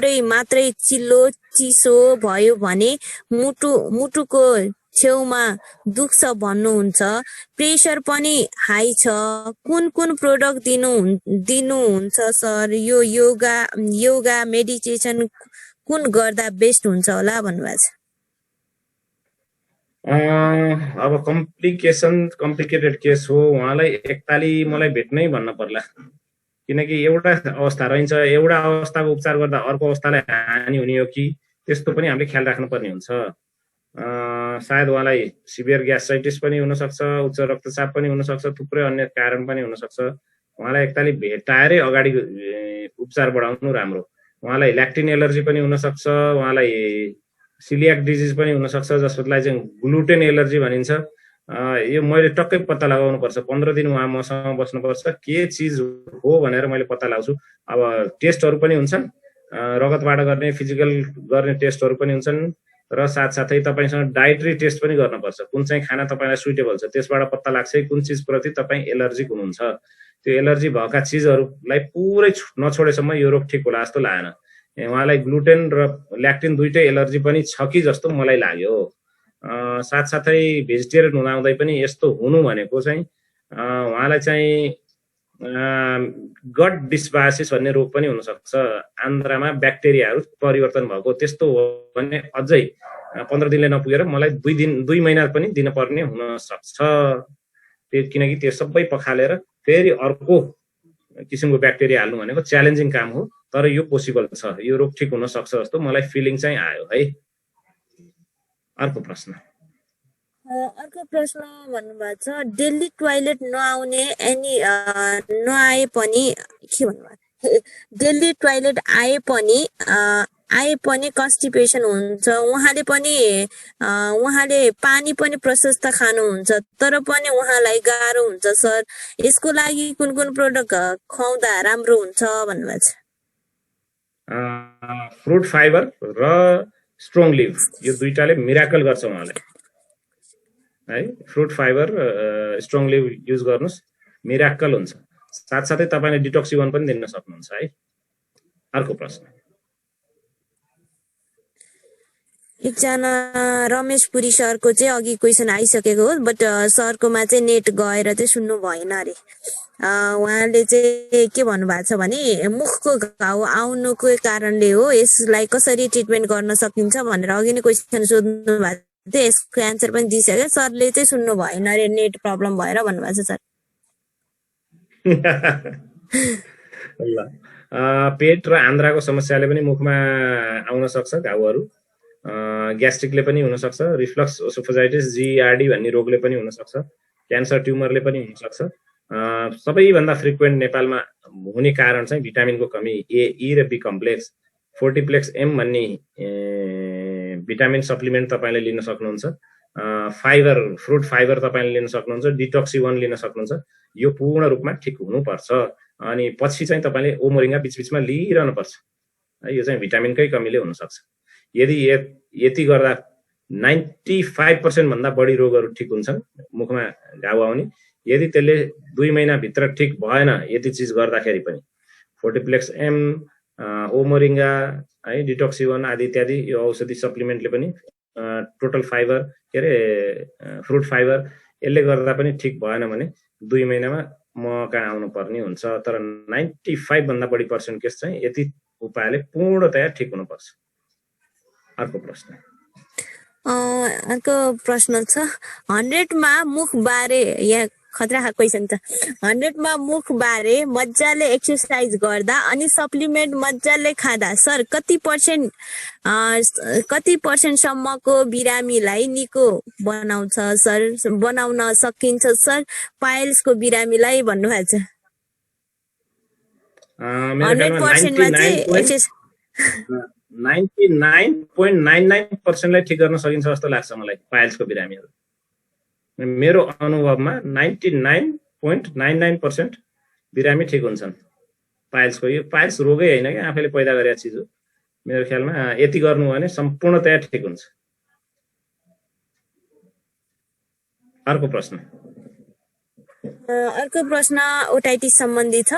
थोरै मात्रै चिल्लो चिसो भयो भने मुटुको छेउमा दुख्छ भन्नुहुन्छ। प्रेसर पनि हाई छ। कुन प्रोडक्ट दिनुहुन्छ सर? यो योगा मेडिटेसन कुन गर्दा बेस्ट हुन्छ होला भन्नुभएको छ। अब कम्प्लिकेटेड केस हो। उहाँलाई एकताली मलाई भेट्नै भन्न पर्ला, किनकि एउटा अवस्था रहन्छ, एउटा अवस्थाको उपचार गर्दा अर्को अवस्थालाई हानि हुने हो कि त्यस्तो पनि हामीले ख्याल राख्नुपर्ने हुन्छ। सायद उहाँलाई सिभियर ग्यास्ट्राइटिस पनि हुनसक्छ, उच्च रक्तचाप पनि हुनसक्छ, थुप्रै अन्य कारण पनि हुनसक्छ। उहाँलाई एकताली भेटाएरै अगाडि उपचार बढाउनु राम्रो। उहाँलाई ल्याक्टिन एलर्जी पनि हुनसक्छ, उहाँलाई सिलियाक डिजिज पनि हुनसक्छ, जसलाई चाहिँ ग्लुटेन एलर्जी भनिन्छ। यो मैले टक्कै पत्ता लगाउनु पर्छ। 15 दिन उहाँ मसँग बस्नुपर्छ, के चिज हो भनेर मैले पत्ता लगाउँछु। अब टेस्टहरू पनि हुन्छन्, रगतबाट गर्ने फिजिकल गर्ने टेस्टहरू पनि हुन्छन्, र साथसाथै तपाईसँग डाइटरी टेस्ट पनि गर्नुपर्छ। कुन चाहिँ खाना तपाईलाई सुइटेबल छ त्यसबाट पत्ता लाग्छ कुन चिजप्रति तपाईँ एलर्जिक हुनुहुन्छ। त्यो एलर्जी भएका चिजहरूलाई पुरै नछोडेसम्म यो रोग ठिक होला जस्तो लागेन। उहाँलाई ग्लुटेन र ल्याक्टिन दुइटै एलर्जी पनि छ कि जस्तो मलाई लाग्यो। साथसाथै भेजिटेरियन हुँदाहुँदै पनि यस्तो हुनु भनेको चाहिँ उहाँलाई चाहिँ गट डिस्बासिस भन्ने रोग पनि हुनसक्छ। आन्द्रामा ब्याक्टेरियाहरू परिवर्तन भएको त्यस्तो हो भने अझै 15 दिनले नपुगेर मलाई 2 महिना पनि दिन पर्ने हुनसक्छ। किनकि त्यो सबै पखालेर फेरि अर्को किसिमको ब्याक्टेरिया हाल्नु भनेको च्यालेन्जिङ काम हो, तर यो पोसिबल छ। यो रोग ठिक हुन सक्छ जस्तो मलाई फिलिङ चाहिँ आयो है। अर्को प्रश्न भन्नुभएको छ, डेली टोयलेट नआए पनि के भन्नुभएको, डेली टोयलेट आए पनि कन्स्टिपेसन हुन्छ। उहाँले पानी पनि प्रशस्त खानुहुन्छ, तर पनि उहाँलाई गाह्रो हुन्छ सर। यसको लागि कुन प्रोडक्ट खुवाउँदा राम्रो हुन्छ भन्नुभएको छ। फ्रुट फाइबर र स्ट्रङ लिभ यो दुईटाले मिराकल गर्छ उहाँलाई है। Fruit fiber strong liv use गर्नुस्, मिराकल हुन्छ। साथसाथै तपाईले डिटोक्सिवन पनि दिन सक्नुहुन्छ है। अर्को प्रश्न एकजना रमेश पुरी सरको चाहिँ अघि क्वेसन आइसकेको हो, बट सरकोमा चाहिँ नेट गएर चाहिँ सुन्नु भएन अरे। उहाँले चाहिँ के भन्नुभएको छ भने मुखको घाउ आउनुको कारणले हो, यसलाई कसरी ट्रिटमेन्ट गर्न सकिन्छ भनेर अघि नै क्वेसन सोध्नु भएको थियो। यसको एन्सर पनि दिइसक्यो। सरले चाहिँ सुन्नु भएन अरे, नेट प्रब्लम भएर भन्नुभएको छ सर। पेट र आन्द्राको समस्याले पनि मुखमा आउन सक्छ घाउहरू। ग्यास्ट्रिकले पनि हुनसक्छ, रिफ्लक्स ओसोफेजाइटिस जीआरडी भन्ने रोगले पनि हुनसक्छ, क्यान्सर ट्युमरले पनि हुनसक्छ। सबैभन्दा फ्रिक्वेन्ट नेपालमा हुने कारण चाहिँ भिटामिनको कमी, ए र बी कम्प्लेक्स, फोर्टिप्लेक्स एम भन्ने भिटामिन सप्लिमेन्ट तपाईँले लिन सक्नुहुन्छ। फाइबर, फ्रुट फाइबर तपाईँले लिन सक्नुहुन्छ, डिटोक्सिवन लिन सक्नुहुन्छ। यो पूर्ण रूपमा ठिक हुनुपर्छ। अनि पछि चाहिँ तपाईँले ओमोरिङ्गा बिचबिचमा लिइरहनुपर्छ। यो चाहिँ भिटामिनकै कमीले हुनसक्छ। यदि यति गर्दा 95% भन्दा बढी रोगहरू ठिक हुन्छन् मुखमा घाउ आउने। यदि त्यसले 2 महिनाभित्र ठिक भएन यति चिज गर्दाखेरि पनि फोर्टिप्लेक्स एम, ओमोरिङ्गा है, डिटोक्सिवन आदि इत्यादि यो औषधि सप्लिमेन्टले पनि टोटल फाइबर के अरे फ्रुट फाइबर यसले गर्दा पनि ठिक भएन भने 2 महिनामा म कहाँ आउनु पर्ने हुन्छ। तर 95 भन्दा बढी % केस चाहिँ यति उपायले पूर्णतया ठिक हुनुपर्छ। अर्को प्रश्न छ 100 मा मुख बारे, यहाँ खतरा क्वेसन छ। 100 मा मुख बारे मजाले एक्सरसाइज गर्दा अनि सप्लिमेन्ट मजाले खाँदा सर कति पर्सेन्ट सम्मको बिरामीलाई निको बनाउँछ सर, बनाउन सकिन्छ सर पाइल्सको बिरामीलाई भन्नुभएको छ। 100% मा चाहिँ 99.99% लाई ठिक गर्न सकिन्छ जस्तो लाग्छ मलाई पाइल्सको बिरामीहरू। मेरो अनुभवमा 99.99% बिरामी ठिक हुन्छन् पाइल्सको। यो पाइल्स रोगै होइन कि आफैले पैदा गरेको चिज हो। मेरो ख्यालमा यति गर्नु भने सम्पूर्णतया ठिक हुन्छ। अर्को प्रश्न ओटाइटिस सम्बन्धी छ।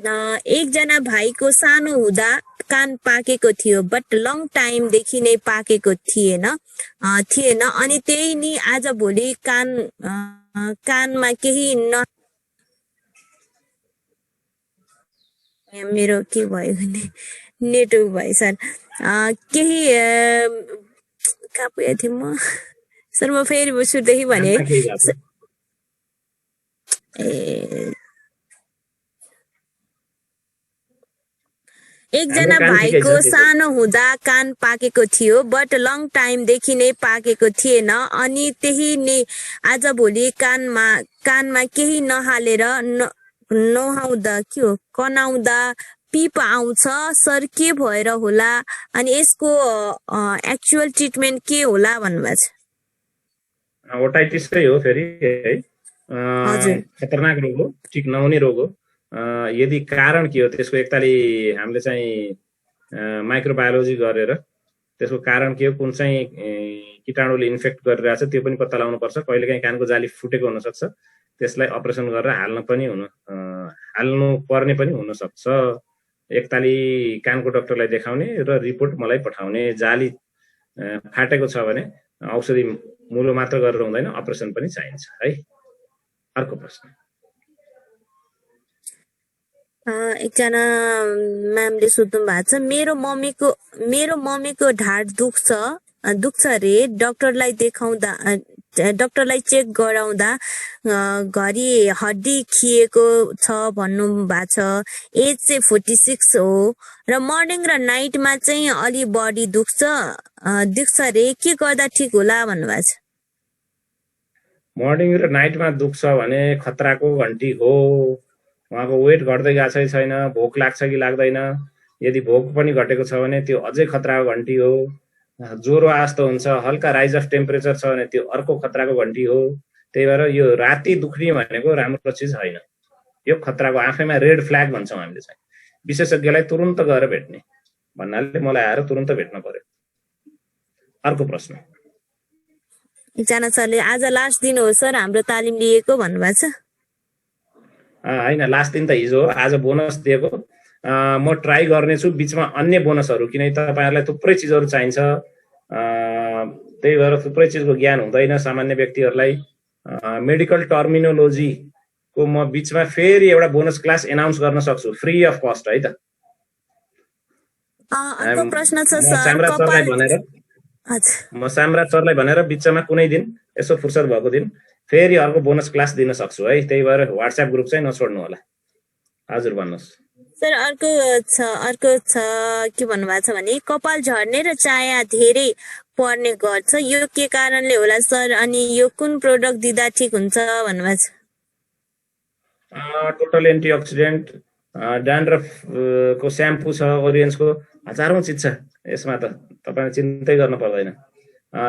एकजना भाइको सानो हुँदा कान पाकेको थियो बट लङ टाइमदेखि नै पाकेको थिएन अनि त्यही नि आजभोलि कानमा केही न मेरो के भयो भने नेटवर्क भयो सर केही कहाँ पुगेको थिएँ म सर म फेरि सुरुदेखि भने एकजना भाइको सानो हुँदा कान पाकेको थियो बट लङ टाइमदेखि नै पाकेको थिएन अनि त्यही नै आजभोलि कानमा केही नहालेर नहाउँदा के हो कनाउँदा पिप आउँछ सर के भएर होला अनि यसको एक्चुअल ट्रिटमेन्ट के होला भन्नुभएको छ ओटाइटिसै हो फेरि है खतरनाक रोग हो ठिक नहुने रोग हो यदि कारण के हो त्यसको एकताली हामीले चाहिँ माइक्रोबायोलोजी गरेर त्यसको कारण के हो कुन चाहिँ कीटाणुले इन्फेक्ट गरिरहेछ त्यो पनि पत्ता लगाउनु पर्छ कहिलेकाहीँ कानको जाली फुटेको हुन सक्छ त्यसलाई अपरेसन गरेर हाल्नु पर्ने पनि हुन सक्छ एकताली कानको डाक्टरलाई देखाउने र रिपोर्ट मलाई पठाउने जाली फाटेको छ भने औषधि मुलो मात्र गरेर हुँदैन अपरेसन पनि चाहिन्छ है अर्को प्रश्न एकजना म्यामले सोध्नु भएको छ मेरो मम्मीको ढाड दुख्छ रे डाक्टरलाई चेक गराउँदा घरि हड्डी खिएको छ भन्नु भएको छ एज चाहिँ 46 हो र मर्निङ र नाइटमा चाहिँ अलि बडी दुख्छ रे के गर्दा ठिक होला भन्नुभएको छ मर्निङ र नाइटमा दुख्छ भने खतराको घन्टी हो उहाँको वेट घट्दै गएको छैन भोक लाग्छ कि लाग्दैन यदि भोक पनि घटेको छ भने त्यो अझै खतराको घन्टी हो ज्वरो आस्तो हुन्छ हल्का राइज अफ टेम्परेचर छ भने त्यो अर्को खतराको घन्टी हो त्यही भएर यो राति दुख्ने भनेको राम्रो चिज होइन यो खतराको आफैमा रेड फ्ल्याग भन्छौँ हामीले चाहिँ विशेषज्ञलाई तुरुन्त गएर भेट्ने भन्नाले मलाई आएर तुरुन्त भेट्न पर्यो अर्को प्रश्न एकजना सरले आज लास्ट दिन हो सर हाम्रो तालिम लिएको भन्नुभएको छ होइन लास्ट दिन त हिजो हो आज बोनस दिएको म ट्राई गर्नेछु बिचमा अन्य बोनसहरू किनकि तपाईँहरूलाई थुप्रै चिजहरू चाहिन्छ त्यही भएर थुप्रै चिजको ज्ञान हुँदैन सामान्य व्यक्तिहरूलाई मेडिकल टर्मिनोलोजीको म बिचमा फेरि एउटा बोनस क्लास एनाउन्स गर्न सक्छु फ्री अफ कस्ट है त म साम्राज सरलाई भनेर बिचमा कुनै दिन यसो फुर्सद भएको दिन फेरि अर्को बोनस क्लास दिन सक्छु है त्यही भएर व्हाट्सएप ग्रुप चाहिँ नछोड्नु होला हजुर भन्नुहोस् सर अर्को छ के भन्नुभएको छ भने कपाल झर्ने र चाया धेरै पर्ने गर्छ यो के कारणले होला सर अनि यो कुन प्रोडक्ट दिँदा ठिक हुन्छ भन्नुभएको छ टोटल एन्टिअक्सिडेन्ट ड्यान्ड्रफ को स्याम्पू छ ओरियन्सको हजारौं चिज छ यसमा त तपाईले चिन्तै गर्न पर्दैन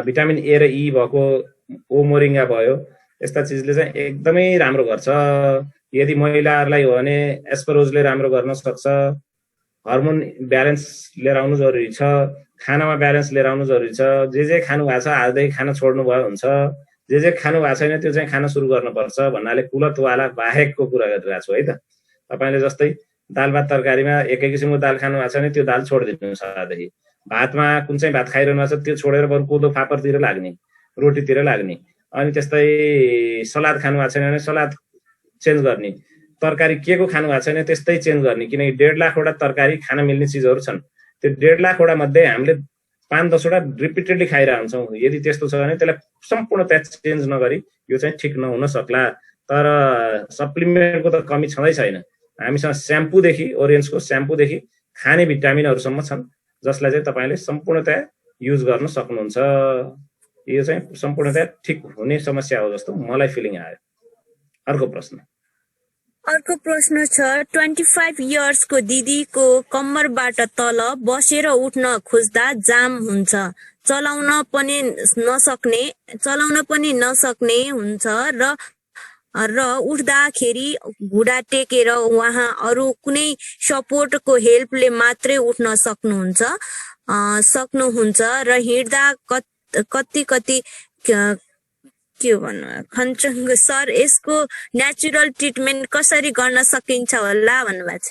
भिटामिन ए र ई भएको ओ मोरिङ्गा भयो यस्ता चिजले चाहिँ एकदमै राम्रो गर्छ यदि महिलाहरूलाई हो भने एस्परोजले राम्रो गर्न सक्छ हर्मोन ब्यालेन्स लिएर आउनु जरुरी छ खानामा ब्यालेन्स लिएर आउनु जरुरी छ जे खानु भएको छ आजदेखि खाना छोड्नु भयो हुन्छ जे खानु भएको छैन त्यो चाहिँ खान सुरु गर्नुपर्छ भन्नाले कुलतवाला बाहेकको कुरा गरिरहेको छु है त तपाईले जस्तै दाल भात तरकारीमा एकै किसिमको दाल खानु भएको छ भने त्यो दाल छोडिदिनुहोस् आजदेखि भातमा कुन चाहिँ भात खाइरहनु भएको छ त्यो छोडेर बरु कोदो फापरतिर लाग्ने रोटीतिर लाग्ने अनि त्यस्तै सलाद खानु भएको छैन भने सलाद चेन्ज गर्ने तरकारी के को खानु भएको छैन त्यस्तै चेन्ज गर्ने किनकि 1.5 लाख वटा तरकारी खान मिल्ने चिजहरू छन् त्यो 1.5 लाख वटा मध्ये हामीले 5-10 वटा रिपिटेडली खाइरहेका हुन्छौँ यदि त्यस्तो छ भने त्यसलाई सम्पूर्णतया चेन्ज नगरी यो चाहिँ ठिक नहुन सक्ला तर सप्लिमेन्टको त कमी छँदै छैन हामीसँग स्याम्पूदेखि ओरियन्सको स्याम्पूदेखि खाने भिटामिनहरूसम्म छन् जसलाई चाहिँ तपाईले सम्पूर्णतया युज गर्न सक्नुहुन्छ यो चाहिँ सम्पूर्णतया ठिक हुने समस्या हो जस्तो मलाई फिलिङ आयो अर्को प्रश्न छ 25 इयर्सको दिदीको कम्मरबाट तल बसेर उठ्न खोज्दा जाम हुन्छ चलाउन पनि नसक्ने हुन्छ र उठ्दाखेरि घुँडा टेकेर उहाँ अरू कुनै सपोर्टको हेल्पले मात्रै उठ्न सक्नुहुन्छ र हिँड्दा कति के भन्नु खञ्चङ सर यसको नेचुरल ट्रिटमेन्ट कसरी गर्न सकिन्छ होला भन्नुभएको छ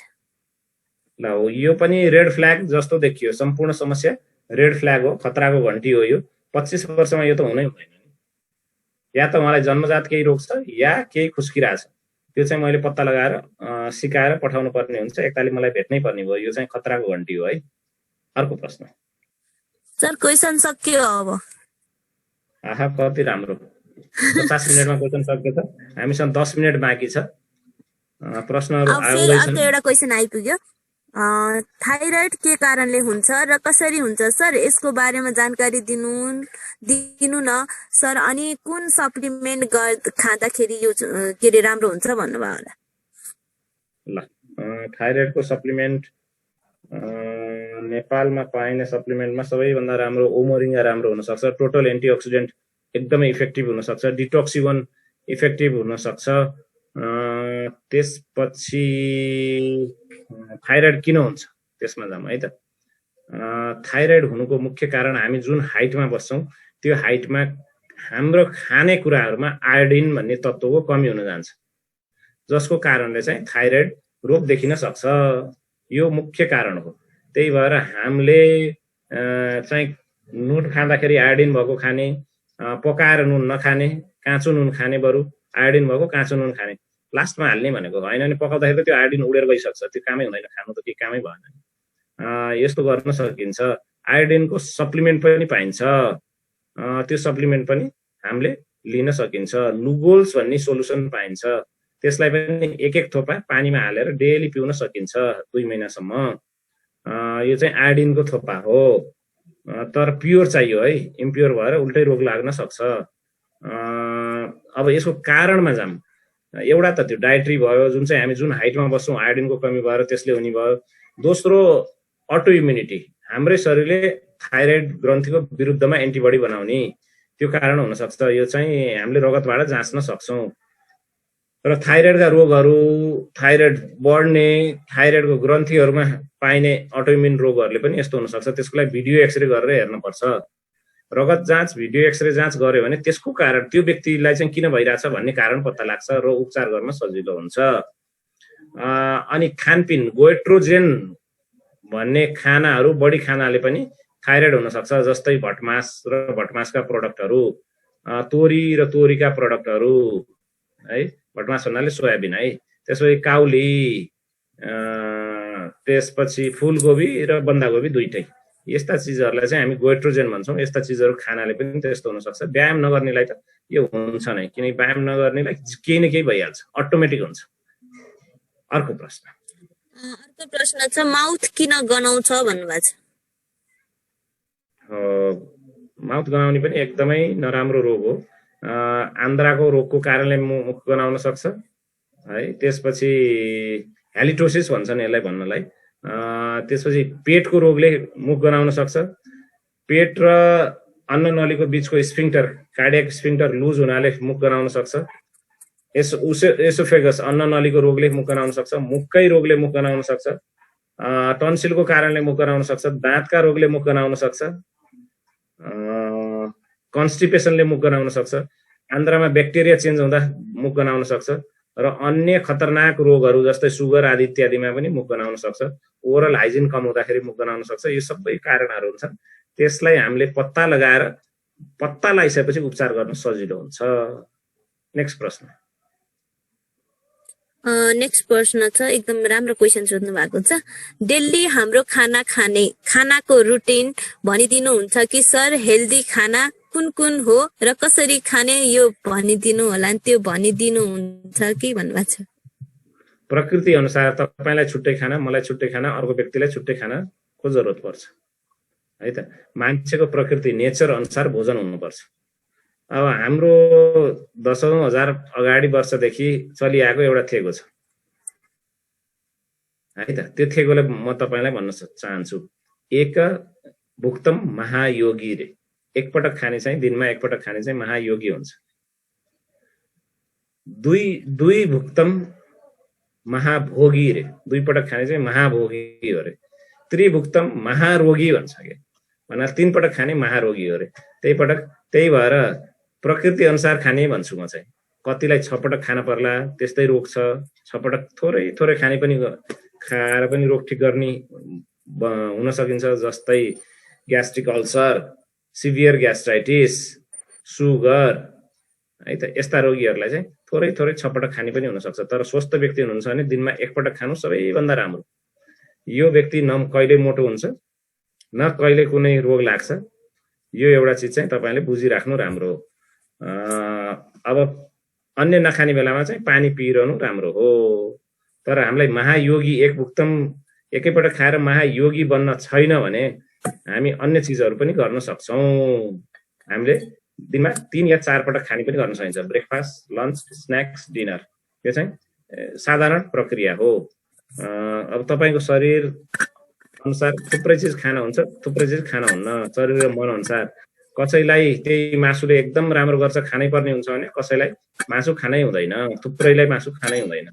ल हो, यो पनि रेड फ्ल्याग जस्तो देखियो। सम्पूर्ण समस्या रेड फ्ल्याग हो, खतराको घन्टी हो यो। 25 वर्षमा यो त हुनै हुँदैन। या त उहाँलाई जन्मजात केही रोग छ या केही खुस्किरहेछ, त्यो चाहिँ मैले पत्ता लगाएर सिकाएर पठाउनु पर्ने हुन्छ। एकतालि मलाई भेट्नै पर्ने भयो। यो चाहिँ खतराको घन्टी हो है। अर्को प्रश्न। सर क्वेसन सकियो अब। आहा कति राम्रो। 50 मिनटमा क्वेसन सकियो त। हामीसँग 10 मिनट बाँकी छ। प्रश्नहरू अब फेरि आउँदैछन्। अर्को एउटा क्वेसन आइपुग्यो। थाइराइड के कारणले हुन्छ र कसरी हुन्छ सर, यसको बारेमा जानकारी दिनु न सर। अनि कुन सप्लिमेन्ट खाँदाखेरि के अरे राम्रो हुन्छ भन्नुभयो होला। ल थाइराइडको सप्लिमेन्ट नेपालमा पाइने सप्लिमेन्टमा सबैभन्दा राम्रो ओमोरिङ्गा राम्रो हुनसक्छ। टोटल एन्टिअक्सिडेन्ट एकदमै इफेक्टिभ हुनसक्छ। डिटोक्सिवन इफेक्टिभ हुनसक्छ। त्यसपछि थाइराइड किन हुन्छ त्यसमा जाम है त। थाइराइड हुनुको मुख्य कारण हामी जुन हाइटमा बस्छौँ त्यो हाइटमा हाम्रो खानेकुराहरूमा आयोडिन भन्ने तत्त्वको कमी हुन जान्छ, जसको कारणले चाहिँ थाइराइड रोग देखिन सक्छ। यो मुख्य कारण हो। त्यही भएर हामीले चाहिँ नुन खाँदाखेरि आयोडिन भएको खाने, पकाएर नुन नखाने, काँचो नुन खाने, बरु आयोडिन भएको काँचो नुन खाने। लास्टमा हाल्ने भनेको होइन भने पकाउँदाखेरि त त्यो आयोडिन उडेर गइसक्छ, त्यो कामै हुँदैन, खानु त केही कामै भएन। यस्तो गर्न सकिन्छ। आयोडिनको सप्लिमेन्ट पनि पाइन्छ, त्यो सप्लिमेन्ट पनि हामीले लिन सकिन्छ। लुगोल्स भन्ने सोलुसन पाइन्छ, त्यसलाई पनि एक थोपा पानीमा हालेर डेली पिउन सकिन्छ 2 महिनासम्म। यो चाहिँ आयोडिनको थोपा हो, तर प्योर चाहियो है। इम्प्योर भएर उल्टै रोग लाग्न सक्छ। अब यसको कारणमा जाम। एउटा त त्यो डाइट्री भयो, जुन चाहिँ हामी जुन हाइटमा बस्छौँ आयोडिनको कमी भएर त्यसले हुने भयो। दोस्रो अटो इम्युनिटी, हाम्रै शरीरले थाइराइड ग्रन्थीको विरुद्धमा एन्टिबडी बनाउने, त्यो कारण हुनसक्छ। यो चाहिँ हामीले रगतबाट जाँच्न सक्छौँ। र थाइराइडका रोगहरू, थाइराइड बढ्ने, थाइराइडको ग्रन्थीहरूमा पाइने अटोइम्युन रोगहरूले पनि यस्तो हुनसक्छ। त्यसको लागि भिडियो एक्सरे गरेर हेर्नुपर्छ। रगत जाँच, भिडियो एक्सरे जाँच गर्यो भने त्यसको कारण, त्यो व्यक्तिलाई चाहिँ किन भइरहेछ भन्ने कारण पत्ता लाग्छ र उपचार गर्न सजिलो हुन्छ। अनि खानपिन, गोइट्रोजेन भन्ने खानाहरू बढी खानाले पनि थाइराइड हुनसक्छ। जस्तै भटमास र भटमासका प्रडक्टहरू, तोरी र तोरीका प्रडक्टहरू है। भटमास भन्नाले सोयाबिन है। त्यसपछि काउली, त्यसपछि फुलकोपी र बन्दाकोपी दुईटै। यस्ता चिजहरूलाई चाहिँ हामी गोइट्रोजेन भन्छौँ। यस्ता चिजहरू खानाले पनि त्यस्तो हुनसक्छ। व्यायाम नगर्नेलाई त यो हुन्छ नै, किनकि व्यायाम नगर्नेलाई केही न केही भइहाल्छ, अटोमेटिक हुन्छ। अर्को प्रश्न छ, माउथ किन गनाउँछ भन्नुभएको छ। माउथ गनाउने पनि एकदमै नराम्रो रोग हो। आन्द्राको रोगको कारणले मुख गनाउन सक्छ है। त्यसपछि हेलिटोसिस भन्छन् यसलाई भन्नलाई। त्यसपछि पेटको रोगले मुख गनाउन सक्छ। पेट र अन्ननलीको बीचको स्फिङ्क्टर, कार्डियक स्फिङ्क्टर लुज हुनाले मुख गनाउन सक्छ। एसोफेगस, अन्ननलीको रोगले मुख गनाउन सक्छ। मुखकै रोगले मुख गनाउन सक्छ। टन्सिलको कारणले मुख गनाउन सक्छ। दाँतका रोगले मुख गनाउन सक्छ। कन्स्टिपेसनले मुख गनाउन सक्छ। आन्द्रामा ब्याक्टेरिया चेन्ज हुँदा मुख गनाउन सक्छ। र अन्य खतरनाक रोगहरू जस्तै सुगर आदि इत्यादिमा पनि मुख गनाउन सक्छ। ओरल हाइजिन कम हुँदाखेरि मुख गनाउन सक्छ। यो सबै कारणहरू हुन्छन्। त्यसलाई हामीले पत्ता लगाइसकेपछि उपचार गर्न सजिलो हुन्छ। नेक्स्ट प्रश्न छ, एकदम राम्रो क्वेसन सोध्नु भएको छ। डेली हाम्रो खानाको रुटिन भनिदिनुहुन्छ कि सर? हेल्दी खाना कुन कुन हो र कसरी खाने यो भनिदिनु होला, त्यो भनिदिनुहुन्छ कि भन्नुभएको छ। प्रकृति अनुसार तपाईलाई छुट्टै खाना, मलाई छुट्टै खाना, अर्को व्यक्तिलाई छुट्टै खानाको जरुरत पर्छ है त। मान्छेको प्रकृति, नेचर अनुसार भोजन हुनुपर्छ। अब हाम्रो 10,000 अगाडि वर्षदेखि चलिआएको एउटा थेगो छ है त। त्यो थेगोले म तपाईलाई भन्न चाहन्छु, एक भुक्तम महायोगी रे। एकपटक खाने चाहिँ, दिनमा एकपटक खाने चाहिँ महायोगी हुन्छ। दुई भुक्तम महाभोगी रे, 2 पटक खाने चाहिँ महाभोगी हो रे। त्रिभुक्तम महारोगी भन्छ के, भन्नाले 3 पटक खाने महारोगी हो रे। त्यही भएर प्रकृति अनुसार खाने भन्छु म चाहिँ। कतिलाई 6 पटक खान पर्ला, त्यस्तै रोग छ। 6 पटक थोरै खाने पनि खाएर पनि रोग ठिक गर्ने हुन सकिन्छ, जस्तै gastric ulcer, severe gastritis, sugar है त। यस्ता रोगीहरूलाई चाहिँ थोरै थोरै छपटक खाने पनि हुनसक्छ। तर स्वस्थ व्यक्ति हुनुहुन्छ भने दिनमा एकपटक खानु सबैभन्दा राम्रो। यो व्यक्ति न कहिले मोटो हुन्छ न कहिले कुनै रोग लाग्छ। यो एउटा चिज चाहिँ तपाईँले बुझिराख्नु राम्रो हो। अब अन्य नखाने बेलामा चाहिँ पानी पिइरहनु राम्रो हो। तर हामीलाई महायोगी एकदम एकैपटक खाएर महायोगी बन्न छैन भने हामी अन्य चिजहरू पनि गर्न सक्छौँ। हामीले दिनमा 3 या 4 पटक खाने पनि गर्न सकिन्छ। Breakfast, lunch, snacks, dinner. यो चाहिँ साधारण प्रक्रिया हो। अब तपाईँको शरीर अनुसार थुप्रै चिज खाना हुन्छ, थुप्रै चिज खाना हुन्न। शरीर र मन अनुसार कसैलाई त्यही मासुले एकदम राम्रो गर्छ, खानै पर्ने हुन्छ भने कसैलाई मासु खानै हुँदैन, थुप्रैलाई मासु खानै हुँदैन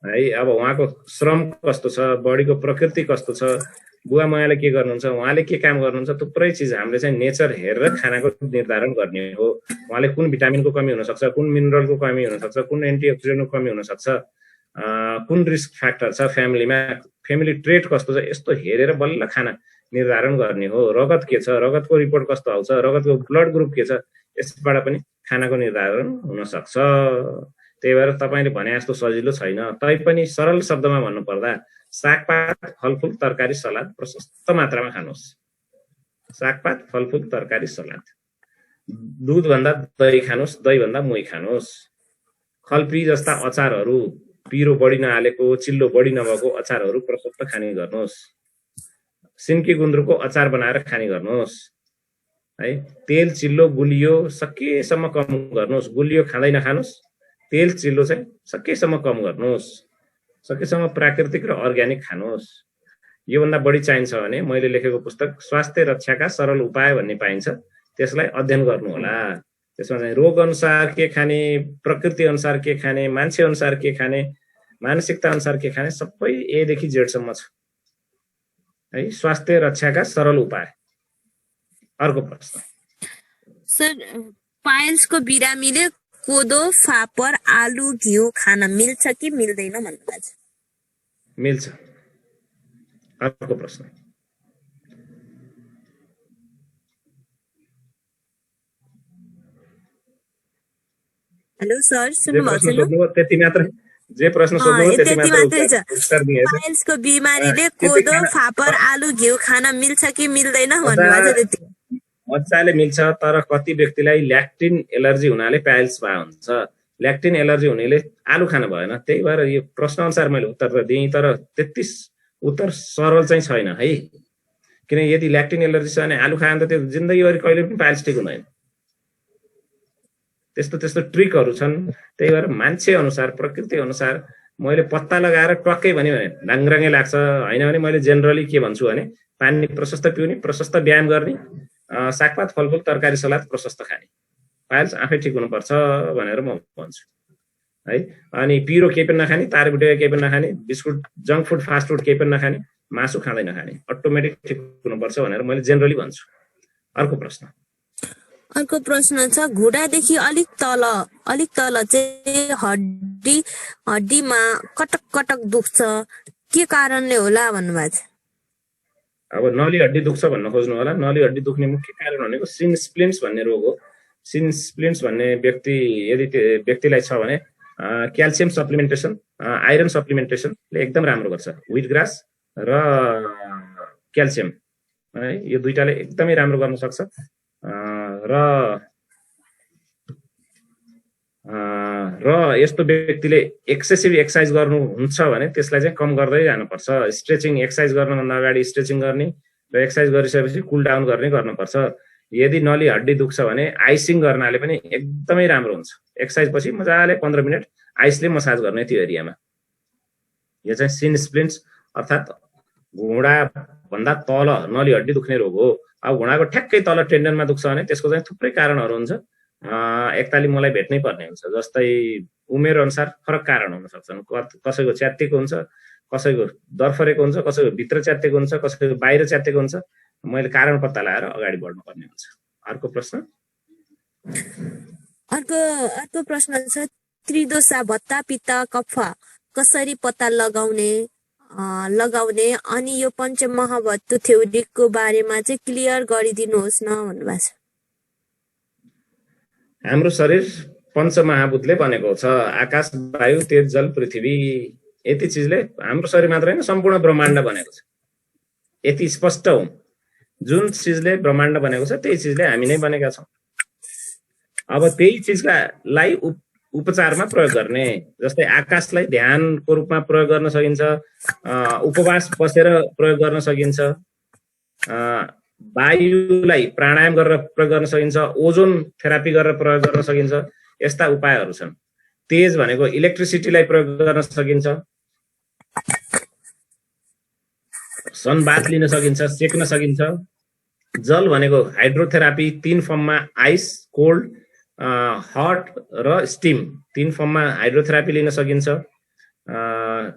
है। अब उहाँको श्रम कस्तो छ, बडीको प्रकृति कस्तो छ, बुवा मायाले के गर्नुहुन्छ, उहाँले के काम गर्नुहुन्छ, थुप्रै चिज हामीले चाहिँ नेचर हेरेर खानाको निर्धारण गर्ने हो। उहाँले कुन भिटामिनको कमी हुनसक्छ, कुन मिनरलको कमी हुनसक्छ, कुन एन्टिअक्सिडेन्टको कमी हुनसक्छ, कुन रिस्क फ्याक्टर छ फ्यामिलीमा, फ्यामिली ट्रेट कस्तो छ, यस्तो हेरेर बल्ल खाना निर्धारण गर्ने हो। रगत के छ, रगतको रिपोर्ट कस्तो आउँछ, रगतको ब्लड ग्रुप के छ, यसबाट पनि खानाको निर्धारण हुनसक्छ। त्यही भएर तपाईँले भने जस्तो सजिलो छैन। तैपनि सरल शब्दमा भन्नुपर्दा सागपात, फलफुल, तरकारी, सलाद प्रशस्त मात्रामा खानुहोस्। सागपात, फलफुल, तरकारी, सलाद। दुधभन्दा दही खानुहोस्, दहीभन्दा मोही खानुहोस्। खलपी जस्ता अचारहरू, पिरो बढी नहालेको, चिल्लो बढी नभएको अचारहरू प्रशस्त खाने गर्नुहोस्। सिन्की गुन्द्रुकको अचार बनाएर खाने गर्नुहोस् है। तेल, चिल्लो, गुलियो सकेसम्म कम गर्नुहोस्। गुलियो खाँदै नखानुहोस्, तेल चिल्लो चाहिँ सकेसम्म कम गर्नुहोस्। सकेसम्म प्राकृतिक र अर्ग्यानिक खानुहोस्। योभन्दा बढी चाहिन्छ भने मैले लेखेको पुस्तक स्वास्थ्य रक्षाका सरल उपाय भन्ने पाइन्छ, त्यसलाई अध्ययन गर्नु होला। त्यसमा चाहिँ रोग अनुसार के खाने, प्रकृति अनुसार के खाने, मान्छे अनुसार के खाने, मानसिकता अनुसार के खाने, सबै ए देखि जेड सम्म छ है। स्वास्थ्य रक्षाका सरल उपाय। अर्को प्रश्न सर, पाइल्सको बिरामीले कोदो, फापर, आलु, घिउ खान मिल्छ कि मिल्दैन भन्नुभएको छ। मिल्छ। अर्को प्रश्न हेलो सर, सुन्नुभएको छैन? त्यति मात्र। जे प्रश्न सोध्नुभयो त्यति मात्र उत्तर दिए। पाइल्सको बिमारीले कोदो, फापर, आलु, घिउ खान मिल्छ कि मिल्दैन भन्नुभएको छ। त्यति मजाले मिल्छ। तर कति व्यक्तिलाई ल्याक्टिन एलर्जी हुनाले पाइल्स भए हुन्छ। ल्याक्टिन एलर्जी हुनेले आलु खान भएन। त्यही भएर यो प्रश्न अनुसार मैले उत्तर त दिएँ, तर त्यति उत्तर सरल चाहिँ छैन है। किन यदि ल्याक्टिन एलर्जी छ भने आलु खायो भने त त्यो जिन्दगीभरि कहिले पनि पाइल्स ठिक हुँदैन। त्यस्तो त्यस्तो ट्रिकहरू छन्। त्यही भएर मान्छे अनुसार, प्रकृति अनुसार मैले पत्ता लगाएर टक्कै भन्यो भने डाङ्ग्राङ्गै लाग्छ। होइन भने मैले जेनरली के भन्छु भने पानी प्रशस्त पिउने, प्रशस्त व्यायाम गर्ने, सागपात, फलफुल, तरकारी, सलाद प्रशस्त खाने, पाइल्स आफै ठिक हुनुपर्छ भनेर म भन्छु है। अनि पिरो केही पनि नखाने, तारबुटे केही पनि नखाने, biscuit, junk food, fast food केही पनि नखाने, मासु खाँदै नखाने, अटोमेटिक ठिक हुनुपर्छ भनेर मैले जेनरली भन्छु। अर्को प्रश्न छ, घुँडादेखि अलिक तल चाहिँ हड्डीमा कटक कटक दुख्छ, के कारणले होला भन्नुभएको छ। अब नली हड्डी दुख्छ भन्न खोज्नु होला। नली हड्डी दुख्ने मुख्य कारण भनेको सिन स्प्लिन्ट्स भन्ने रोग हो। सिन स्प्लिन्ट्स भन्ने यदि व्यक्तिलाई छ भने क्याल्सियम सप्लिमेन्टेसन, आइरन सप्लिमेन्टेसनले एकदम राम्रो गर्छ। व्हिट ग्रास र क्याल्सियम है, यो दुईटाले एकदमै राम्रो गर्न सक्छ। र यस्तो व्यक्तिले एक्सेसिभ एक्सर्साइज गर्नुहुन्छ भने त्यसलाई चाहिँ कम गर्दै जानुपर्छ। स्ट्रेचिङ, एक्सर्साइज गर्नुभन्दा अगाडि स्ट्रेचिङ गर्ने र एक्सर्साइज गरिसकेपछि कुल डाउन गर्नुपर्छ। यदि नली हड्डी दुख्छ भने आइसिङ गर्नाले पनि एकदमै राम्रो हुन्छ। एक्सर्साइज पछि मजाले 15 मिनट आइसले मसाज गर्ने त्यो एरियामा। यो चाहिँ सिन स्प्लिन्ट्स अर्थात् घुँडा भन्दा तल नली हड्डी दुख्ने रोग हो। अब घुँडाको ठ्याक्कै तल टेन्डनमा दुख्छ भने त्यसको चाहिँ थुप्रै कारणहरू हुन्छ। एकताली मलाई भेट्नै पर्ने हुन्छ। जस्तै उमेर अनुसार फरक कारण हुन सक्छन्। कसैको च्यात्तिएको हुन्छ, कसैको दरफरेको हुन्छ, कसैको भित्र च्यात्तिएको हुन्छ, कसैको बाहिर च्यात्तिएको हुन्छ। मैले कारण पत्ता लगाएर अगाडि बढ्नु पर्ने हुन्छ। अर्को प्रश्न छ, त्रिदोषा, भत्ता, पित्त, कफ कसरी पत्ता लगाउने, लगाउने अनि यो पञ्चमहाभूत थ्योरीको बारेमा चाहिँ क्लियर गरिदिनुहोस् न भन्नुभएको छ। हाम्रो शरीर पञ्चमहाभूतले बनेको छ, आकाश, वायु, तेज, जल, पृथ्वी। यति चिजले हाम्रो शरीर मात्र होइन सम्पूर्ण ब्रह्माण्ड बनेको छ। यति स्पष्ट हो, जुन चिजले ब्रह्माण्ड बनेको छ त्यही चिजले हामी नै बनेका छौँ। अब त्यही चिजलाई उपचारमा प्रयोग गर्ने, जस्तै आकाशलाई ध्यानको रूपमा प्रयोग गर्न सकिन्छ, उपवास बसेर प्रयोग गर्न सकिन्छ, वायुलाई प्राणायाम गरेर प्रयोग गर्न सकिन्छ, ओजोन थेरापी गरेर प्रयोग गर्न सकिन्छ। यस्ता उपायहरू छन्। तेज भनेको इलेक्ट्रिसिटीलाई प्रयोग गर्न सकिन्छ, सनबाथ लिन सकिन्छ, सेक्न सकिन्छ। जल भनेको हाइड्रोथेरापी 3 फर्ममा, आइस, कोल्ड, हट र स्टिम 3 फर्ममा हाइड्रोथेरापी लिन सकिन्छ।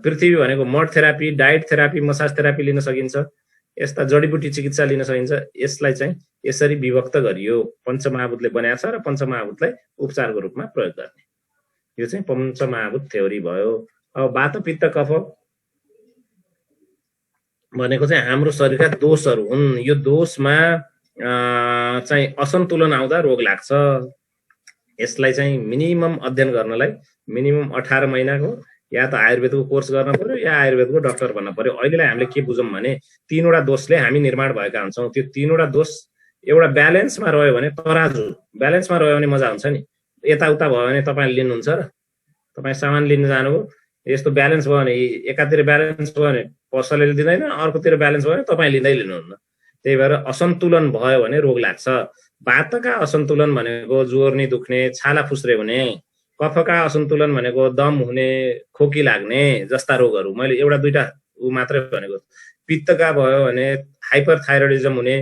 पृथ्वी भनेको mud therapy, diet therapy, massage therapy लिन सकिन्छ। यस्ता जडीबुटी चिकित्सा लिन सकिन्छ। यसलाई चाहिँ यसरी विभक्त गरियो, पञ्चमहाभूतले बनाएको छ र पञ्चमहाभूतलाई उपचारको रूपमा प्रयोग गर्ने। यो चाहिँ पञ्चमहाभूत थ्योरी भयो। अब वात पित्त कफ भनेको चाहिँ हाम्रो शरीरका दोषहरू हुन्। यो दोषमा चाहिँ असन्तुलन आउँदा रोग लाग्छ। यसलाई चाहिँ मिनिमम अध्ययन गर्नलाई मिनिमम 18 महिनाको या त आयुर्वेदको कोर्स गर्न पर्यो या आयुर्वेदको डाक्टर बन्न पर्यो। अहिलेलाई हामीले के बुझौँ भने 3वटा दोषले हामी निर्माण भएका हुन्छौँ। त्यो 3वटा दोष एउटा ब्यालेन्समा रह्यो भने, तराजु ब्यालेन्समा रह्यो भने मजा हुन्छ नि। यताउता भयो भने तपाईँले लिनुहुन्छ र तपाईँ सामान लिन जानुभयो, यस्तो ब्यालेन्स भयो भने एकातिर ब्यालेन्स भयो भने पसलले दिँदैन, अर्कोतिर ब्यालेन्स भयो भने तपाईँ लिँदै लिनुहुन्न। त्यही भएर असन्तुलन भयो भने रोग लाग्छ। वातका असन्तुलन भनेको जोर्नी दुख्ने, छाला फुस्रे हुने, कफका असन्तुलन भनेको दम हुने, खोकी लाग्ने जस्ता रोगहरू। मैले एउटा दुईटा मात्रै भनेको। पित्तका भयो भने हाइपरथाइरोइडिजम हुने,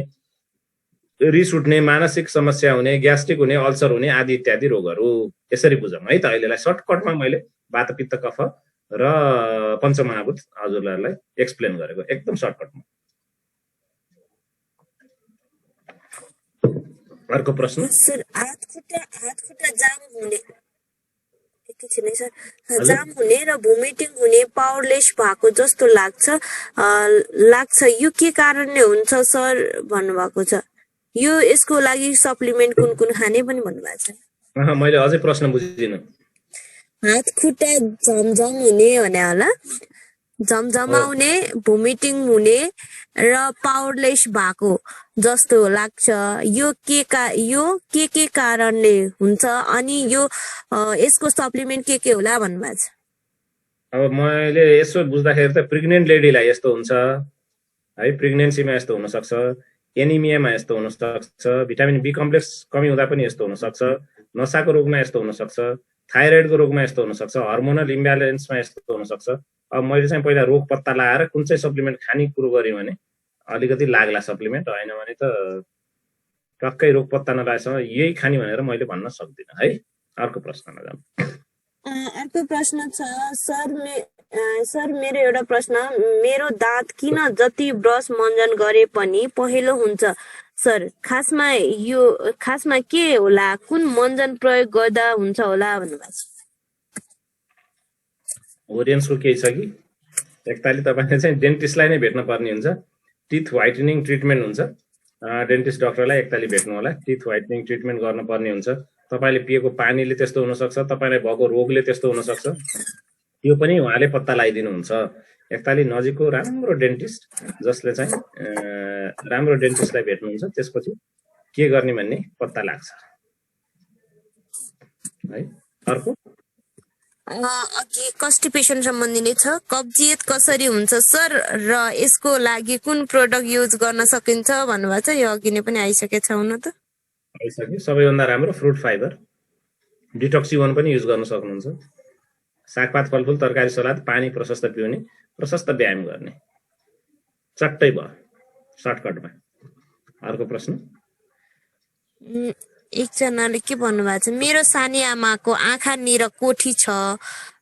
रिस उठ्ने, मानसिक समस्या हुने, ग्यास्ट्रिक हुने, अल्सर हुने आदि इत्यादि रोगहरू। यसरी बुझौँ है त। अहिलेलाई सर्टकटमा मैले वात पित्त कफ र पञ्चमहाभूत हजुरलाई एक्सप्लेन गरेको, एकदम सर्टकटमा। अर्को प्रश्न सर, हात खुट्टा जाम हुने, एकैछिन है सर, जाम हुने र भोमिटिङ हुने, पावरलेस भएको जस्तो लाग्छ, यो के कारणले हुन्छ सर भन्नुभएको छ। यो यसको लागि सप्लिमेन्ट कुन खाने पनि भन्नुभएको छ। मैले अझै प्रश्न बुझिदिनँ। हात खुट्टा झमझम हुने भने होला, झमझमाउने, भोमिटिङ हुने र पावरलेस भएको जस्तो लाग्छ, यो के कारणले हुन्छ अनि यसको सप्लिमेन्ट के होला भन्नुभएको छ। अब मैले यसो बुझ्दाखेरि त प्रेग्नेन्ट लेडीलाई यस्तो हुन्छ है, प्रेग्नेन्सीमा यस्तो हुन सक्छ, एनिमियामा यस्तो हुन सक्छ, भिटामिन बी कम्प्लेक्स कमी हुँदा पनि यस्तो हुन सक्छ, नसाको रोगमा यस्तो हुन सक्छ, थाइरोइडको रोगमा यस्तो हुन सक्छ, हर्मोनल इम्ब्यालेन्समा यस्तो हुन सक्छ। अब मैले चाहिँ पहिला रोग पत्ता लगाएर कुन चाहिँ सप्लिमेन्ट खाने कुरो गरेँ भने अलिकति लाग्ला सप्लिमेन्ट, होइन भने त टक्कै रोग पत्ता नलागेसम्म यही खाने भनेर मैले भन्न सक्दिनँ है। अर्को प्रश्नमा जाऊँ। अर्को प्रश्न छ सर, मेरो एउटा प्रश्न, मेरो दाँत किन जति ब्रस मञ्जन गरे पनि पहेँलो हुन्छ सर, खासमा के होला, कुन मञ्जन प्रयोग गर्दा हुन्छ होला भन्नुभएको छ। ओरियन्सको केही छ कि एकताली तपाईँले चाहिँ डेन्टिस्टलाई नै भेट्न पर्ने हुन्छ। टिथ व्हाइटनिङ ट्रिटमेन्ट हुन्छ, डेन्टिस्ट डाक्टरलाई एकताली भेट्नु होला। टिथ व्हाइटनिङ ट्रिटमेन्ट गर्नुपर्ने हुन्छ। तपाईँले पिएको पानीले त्यस्तो हुनसक्छ, तपाईँलाई भएको रोगले त्यस्तो हुनसक्छ, त्यो पनि उहाँले पत्ता लगाइदिनुहुन्छ। एकताली नजिकको राम्रो डेन्टिस्ट जसले चाहिँ राम्रो डेन्टिस्टलाई भेट्नुहुन्छ, त्यसपछि के गर्ने भन्ने पत्ता लाग्छ है। अर्को अघि कन्स्टिपेसन सम्बन्धी नै छ, कब्जियत कसरी हुन्छ सर र यसको लागि कुन प्रोडक्ट युज गर्न सकिन्छ भन्नुभएको छ। यो अघि नै पनि आइसकेछ हुन त। आइसक्यो। सबैभन्दा राम्रो फ्रुट फाइबर, डिटक्सी 1 पनि युज गर्न सक्नुहुन्छ। सागपात, फलफुल, तरकारी, सलाद, पानी प्रशस्त पिउने, प्रशस्त व्यायाम गर्ने, चट्टै भयो सर्टकटमा। अर्को प्रश्न। एकजनाले के भन्नुभएको छ, मेरो सानी आमाको आँखानिर कोठी छ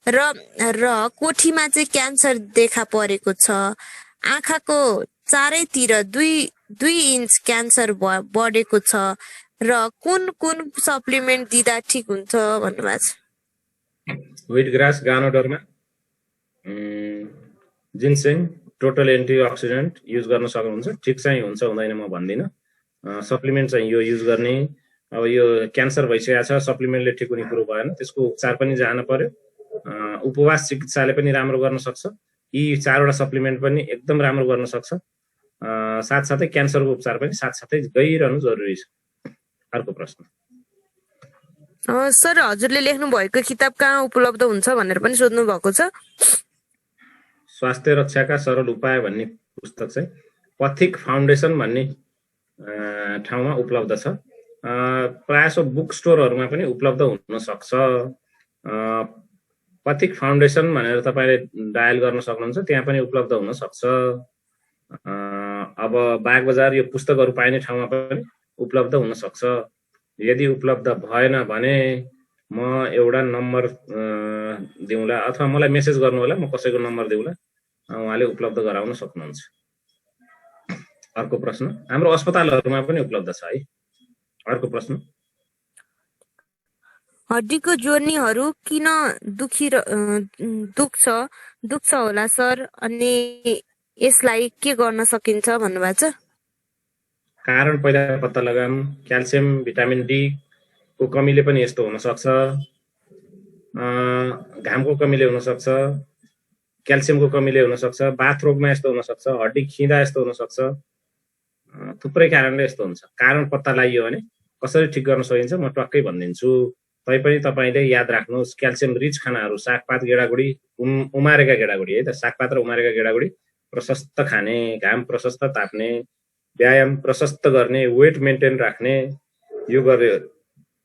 र कोठीमा चाहिँ क्यान्सर देखा परेको छ, आँखाको चारैतिर 2 इन्च क्यान्सर बढेको छ र कुन सप्लिमेन्ट दिँदा ठिक हुन्छ भन्नुभएको छ। Wheat grass, ganoderma, ginseng total antioxidant use गर्न सक्नुहुन्छ। ठिक चाहिँ हुन्छ हुँदैन म भन्दिनँ। सप्लिमेन्ट चाहिँ यो युज गर्ने। अब यो क्यान्सर भइसकेको छ, सप्लिमेन्टले ठिक हुने कुरो भएन, त्यसको उपचार पनि जान पर्यो। उपवास चिकित्साले पनि राम्रो गर्न सक्छ, यी 4वटा सप्लिमेन्ट पनि एकदम राम्रो गर्न सक्छ। साथसाथै क्यान्सरको उपचार पनि साथसाथै गइरहनु जरुरी छ। अर्को प्रश्न। सर हजुरले लेख्नु भएको किताब कहाँ उपलब्ध हुन्छ भनेर पनि सोध्नु भएको छ। स्वास्थ्य रक्षाका सरल उपाय भन्ने पुस्तक चाहिँ पथिक फाउन्डेसन भन्ने ठाउँमा उपलब्ध छ। प्रायः बुक स्टोरहरूमा पनि उपलब्ध हुन सक्छ। पथिक फाउन्डेसन भनेर तपाईँले डायल गर्न सक्नुहुन्छ, त्यहाँ पनि उपलब्ध हुन सक्छ। अब बागबजार यो पुस्तकहरू पाइने ठाउँमा पनि उपलब्ध हुन सक्छ। यदि उपलब्ध भएन भने म एउटा नम्बर दिउँला अथवा मलाई मेसेज गर्नु होला, म कसैको नम्बर दिउँला, उहाँले उपलब्ध गराउन सक्नुहुन्छ। अर्को प्रश्न। हाम्रो अस्पतालहरूमा पनि उपलब्ध छ है। अर्को प्रश्न। हड्डीको जोर्नीहरू किन दुख्छ होला सर, अनि यसलाई के गर्न सकिन्छ भन्नुभएको छ। कारण पहिला पत्ता लगाऊँ। क्याल्सियम भिटामिन डी को कमीले पनि यस्तो हुन सक्छ। घामको कमीले हुन सक्छ, क्याल्सियमको कमीले हुन सक्छ, बाथरोगमा यस्तो हुन सक्छ, हड्डी खिँदा यस्तो हुन सक्छ। थुप्रै कारणले यस्तो हुन्छ। कारण पत्ता लगाइयो भने कसरी ठिक गर्न सकिन्छ म टक्कै भनिदिन्छु। तैपनि तपाईले याद राख्नुहोस्, क्याल्सियम रिच खानाहरू, सागपात, गेडागुडी, उमारेका गेडागुडी है त, सागपात र उमारेका गेडागुडी प्रशस्त खाने, घाम प्रशस्त ताप्ने, व्यायाम प्रशस्त गर्ने, वेट मेन्टेन राख्ने, यो गर्यो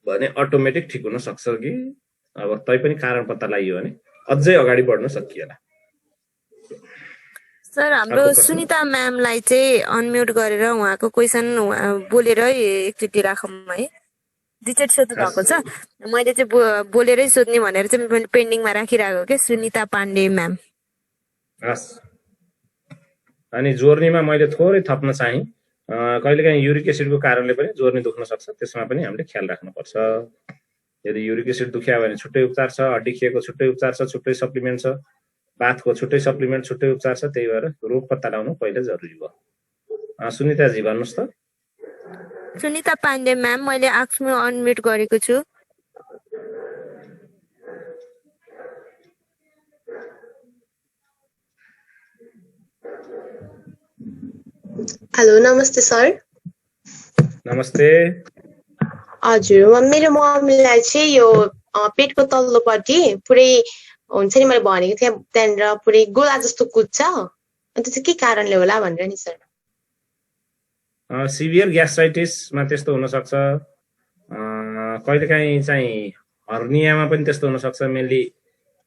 भने अटोमेटिक ठिक हुन सक्छ कि। अब तैपनि कारण पत्ता लगाइयो भने अझै अगाडि बढ्न सकिएला। सर हाम्रो सुनिता म्यामलाई चाहिँ अनम्युट गरेर उहाँको क्वेसन बोलेर एकचोटि राखौँ है। दुईचोटि सोध्नु भएको छ, मैले चाहिँ बोलेरै सोध्ने भनेर चाहिँ मैले पेन्डिङमा राखिरहेको के। सुनिता पाण्डे म्याम। हस्। अनि जोर्नीमा मैले थोरै थप्न चाहिँ, कहिलेकाहीँ युरिक एसिडको कारणले पनि जोर्नी दुख्न सक्छ, त्यसमा पनि हामीले ख्याल राख्नुपर्छ। यदि युरिक एसिड दुख्या भने छुट्टै उपचार छ, हड्डी खिएको छुट्टै उपचार छ, छुट्टै सप्लिमेन्ट छ, बाथको छुट्टै सप्लिमेन्ट छुट्टै उपचार छ। त्यही भएर रोग पत्ता लगाउनु पहिले जरुरी भयो। सुनिताजी भन्नुहोस् त। सुनिता पाण्डे म्याम, मैले आफ्नो अनम्युट गरेको छु। हेलो, नमस्ते सर। नमस्ते। हजुर, मेरो मम्मीलाई चाहिँ यो पेटको तल्लोपट्टि पुरै हुन्छ नि, मैले भनेको थिएँ, त्यहाँनिर पुरै गोला जस्तो कुद्छ, अन्त चाहिँ के कारणले होला भनेर नि सर। सिभियर ग्यास्ट्राइटिसमा त्यस्तो हुन सक्छ। कहिलेकाहीँ चाहिँ हर्नियामा पनि त्यस्तो हुन सक्छ। मेनली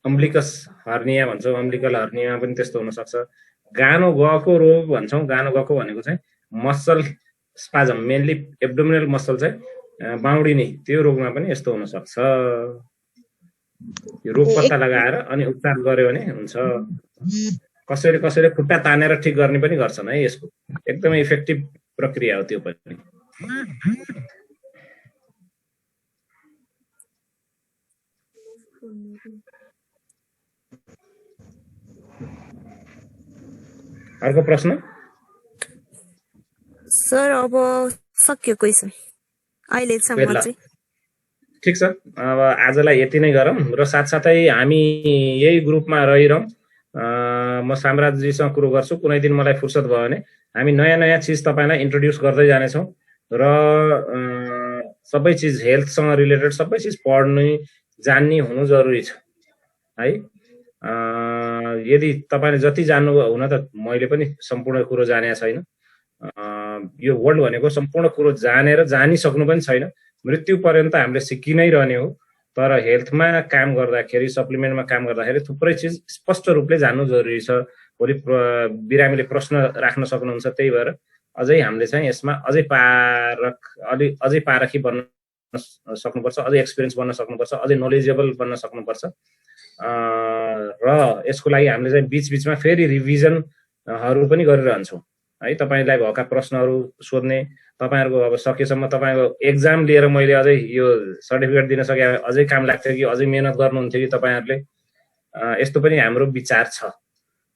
अम्ब्लिकस हर्निया भन्छौँ, अम्ब्लिकल हर्नियामा पनि त्यस्तो हुन सक्छ। गानो गएको रोग भन्छौँ। गानो गएको भनेको चाहिँ muscle spasm, mainly abdominal muscle चाहिँ बाउडिने, त्यो रोगमा पनि यस्तो हुन सक्छ। यो रोग पत्ता लगाएर अनि उपचार गर्यो भने हुन्छ। कसैले खुट्टा तानेर ठिक गर्ने पनि गर्छन् है। यसको एकदमै इफेक्टिभ प्रक्रिया हो त्यो पनि। अर्को प्रश्न। सर अब सक्यो क्वेसन अहिलेसम्म चाहिँ। ठिक छ, अब आजलाई यति नै गरौँ र साथसाथै हामी यही ग्रुपमा रहिरहँ। म साम्राज्यजीसँग कुरो गर्छु, कुनै दिन मलाई फुर्सद भयो भने हामी नयाँ नयाँ चिज तपाईँलाई इन्ट्रोड्युस गर्दै जानेछौँ र सबै चिज हेल्थसँग रिलेटेड सबै चिज पढ्ने जान्ने हुनु जरुरी छ है। यदि तपाईँले जति जान्नु, हुन त मैले पनि सम्पूर्ण कुरो जानेको छैन। यो वर्ल्ड भनेको सम्पूर्ण कुरो जानेर जानिसक्नु पनि छैन। मृत्यु पर्यन्त हामीले सिकि नै रहने हो। तर हेल्थमा काम गर्दाखेरि, सप्लिमेन्टमा काम गर्दाखेरि थुप्रै चिज स्पष्ट रूपले जान्नु जरुरी छ। भोलि बिरामीले प्रश्न राख्न सक्नुहुन्छ। त्यही भएर अझै हामीले चाहिँ यसमा अझै पारखी बन्न सक्नुपर्छ, अझै एक्सपिरियन्स बन्न सक्नुपर्छ, अझै नलेजेबल बन्न सक्नुपर्छ। र यसको लागि हामीले चाहिँ बीचबीचमा फेरि रिभिजनहरू पनि गरिरहन्छौँ है। तपाईँलाई भएका प्रश्नहरू सोध्ने, तपाईँहरूको अब सकेसम्म तपाईँको एक्जाम लिएर मैले अझै यो सर्टिफिकेट दिन सके अझै काम लाग्थ्यो कि अझै मेहनत गर्नुहुन्थ्यो कि तपाईँहरूले, यस्तो पनि हाम्रो विचार छ।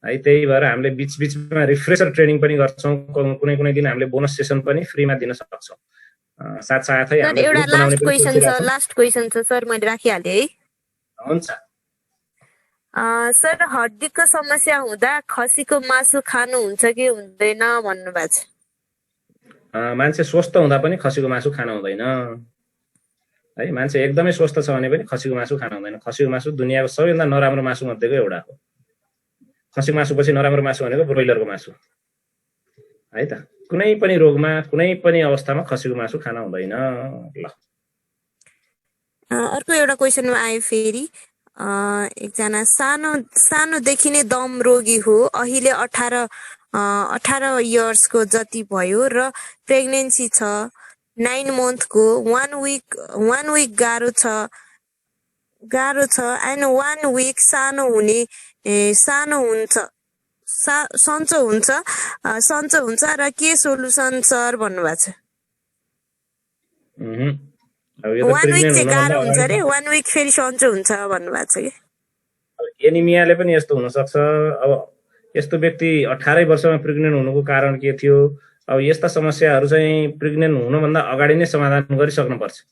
है। त्यही भएर हामीले बीचमा रिफ्रेसर ट्रेनिङ पनि गर्छौँ, कुनै कुनै दिन हामीले बोनस सेसन पनि फ्रीमा दिन सक्छौँ। साथसाथै सर हामीले एउटा ग्रुप बनाउने पनि सोचिरहेछौँ। लास्ट क्वेसन छ सर, मैले राखिहालेँ है। हुन्छ सर हड्डीको समस्या हुँदा खसीको मासु खानुहुन्छ कि हुँदैन भन्नुभएको छ। मान्छे स्वस्थ हुँदा पनि खसीको मासु खान हुँदैन है। मान्छे एकदमै स्वस्थ छ भने पनि खसीको मासु खान हुँदैन। खसीको मासु दुनियाँको सबैभन्दा नराम्रो मासु मध्येको एउटा हो। खसीको मासु पछि नराम्रो मासु भनेको ब्रोइलरको मासु है त। कुनै पनि रोगमा कुनै पनि अवस्थामा खसीको मासु खान हुँदैन। ल अर्को एउटा क्वेसनमा आयो फेरि, एकजना सानोदेखि नै दम रोगी हो, अहिले 18 इयर्सको जति भयो र प्रेग्नेन्सी छ, 9 मन्थको, 1 विक गाह्रो छ एन्ड 1 विक सन्चो हुन्छ र के सोलुसन सर भन्नुभएको छ। अब यो त 1 विक चाहिँ गाह्रो हुन्छ प्रेग्नेन्ट अरे, 1 विक फेरि सन्चो हुन्छ भन्नुभएको छ कि। एनिमियाले पनि यस्तो हुनसक्छ। अब यस्तो व्यक्ति 18 वर्षमा प्रेग्नेन्ट हुनुको कारण के थियो? अब यस्ता समस्याहरू चाहिँ प्रेग्नेन्ट हुनुभन्दा अगाडि नै समाधान गरिसक्नुपर्छ।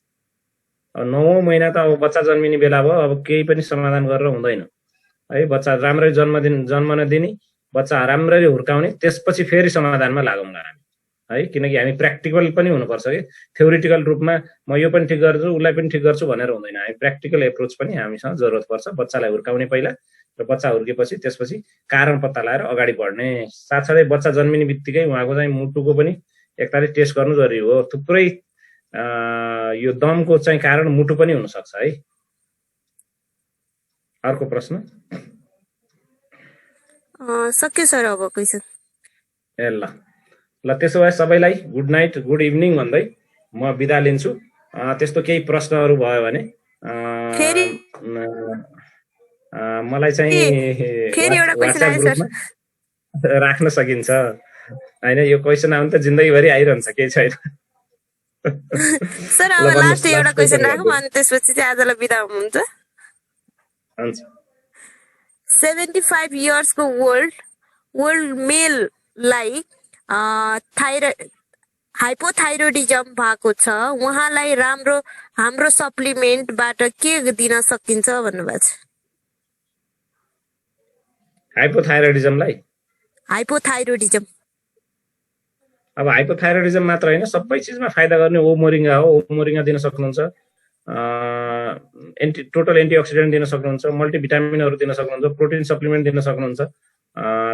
अब 9औं महिना त अब बच्चा जन्मिने बेला भयो, अब केही पनि समाधान गरेर हुँदैन है। बच्चा राम्ररी जन्मन दिने, बच्चा राम्ररी हुर्काउने, त्यसपछि फेरि समाधानमा लागौँला हामी है। किनकि हामी प्र्याक्टिकल पनि हुनुपर्छ कि थ्योरिटिकल रूपमा म यो पनि ठिक गर्छु उसलाई पनि ठिक गर्छु भनेर हुँदैन। हामी प्र्याक्टिकल एप्रोच पनि हामीसँग जरुरत पर्छ। बच्चालाई हुर्काउने पहिला, र बच्चा हुर्केपछि त्यसपछि कारण पत्ता लगाएर अगाडि बढ्ने। साथसाथै बच्चा जन्मिने बित्तिकै उहाँको चाहिँ मुटुको पनि एकताले टेस्ट गर्नु जरुरी हो। थुप्रै यो दमको चाहिँ कारण मुटु पनि हुनसक्छ है। अर्को प्रश्न सक्यो सर अब क्वेसन। ल त्यसो भए सबैलाई गुड नाइट, गुड इभिनिङ भन्दै म बिदा लिन्छु। त्यस्तो केही प्रश्नहरू भयो भने मलाई चाहिँ व्हाट्सएप ग्रुपमा राख्न सकिन्छ हैन। यो क्वेसन आउनु त जिन्दगीभरि आइरहन्छ, केही छैन। सर अब लास्ट एउटा क्वेसन राखौँ अनि त्यसपछि चाहिँ आजलाई बिदा हुनुहुन्छ। हुन्छ। 75 इयर्सको वर्ल्ड मेललाई हाइपोथाइरोइडिजम भएको छ, उहाँलाई हाम्रो सप्लिमेन्टबाट के दिन सकिन्छ भन्नुभएको छ। हाइपोथाइरोइडिजम अब हाइपोथाइरोइडिजम मात्र होइन, सबै चिजमा फाइदा गर्ने ओ मोरिङ्गा हो। ओ मोरिङ्गा दिन सक्नुहुन्छ। टोटल एन्टिअक्सिडेन्ट दिन सक्नुहुन्छ, मल्टिभिटामिनहरू दिन सक्नुहुन्छ, प्रोटिन सप्लिमेन्ट दिन सक्नुहुन्छ,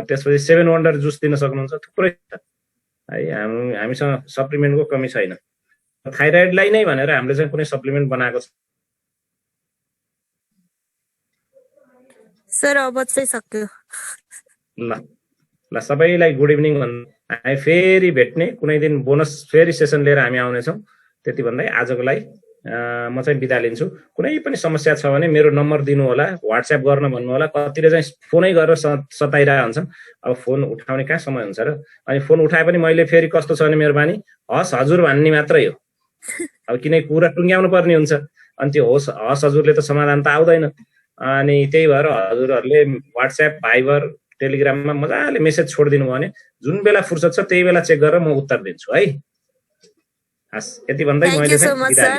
त्यसपछि 7 वन्डर जुस दिन सक्नुहुन्छ। थुप्रै छ है। हामीसँग सप्लिमेन्टको कमी छैन। थाइरोइडलाई नै भनेर हामीले चाहिँ कुनै सप्लिमेन्ट बनाएको छ। सर अब चाहिँ सक्यो। ल सबैलाई गुड इभिनिङ भन्दै हामी फेरि भेट्ने, कुनै दिन बोनस फेरि सेसन लिएर हामी आउनेछौँ। त्यति भन्दै आजको लागि म चाहिँ बिदा लिन्छु। कुनै पनि समस्या छ भने मेरो नम्बर दिनु होला, व्हाट्सएप गर्न भन्नु होला। कतिले चाहिँ फोनै गरेर सताइरहेका हुन्छन्। अब फोन उठाउने कहाँ समय हुन्छ र? अनि फोन उठाए पनि मैले फेरि कस्तो छ भने मेरो बानी हस् हजुर भन्ने मात्रै हो। अब किनकि कुरा टुङ्ग्याउनु पर्ने हुन्छ, अनि त्यो हस् हजुरले त समाधान त आउँदैन। अनि त्यही भएर हजुरहरूले व्हाट्सएप, भाइबर, टेलिग्राममा मजाले मेसेज छोडिदिनु भयो भने जुन बेला फुर्सद छ त्यही बेला चेक गरेर म उत्तर दिन्छु है। यति भन्दै thank you so much sir.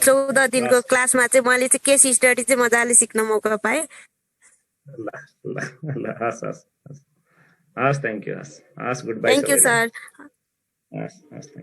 14 दिनको क्लासमा चाहिँ मैले चाहिँ केस स्टडी चाहिँ मजाले सिक्न मौका पाएँ। ल हस् थ्याङ्क यू। हस् good by. Thank you sir. हस् थ्याङ्क यू।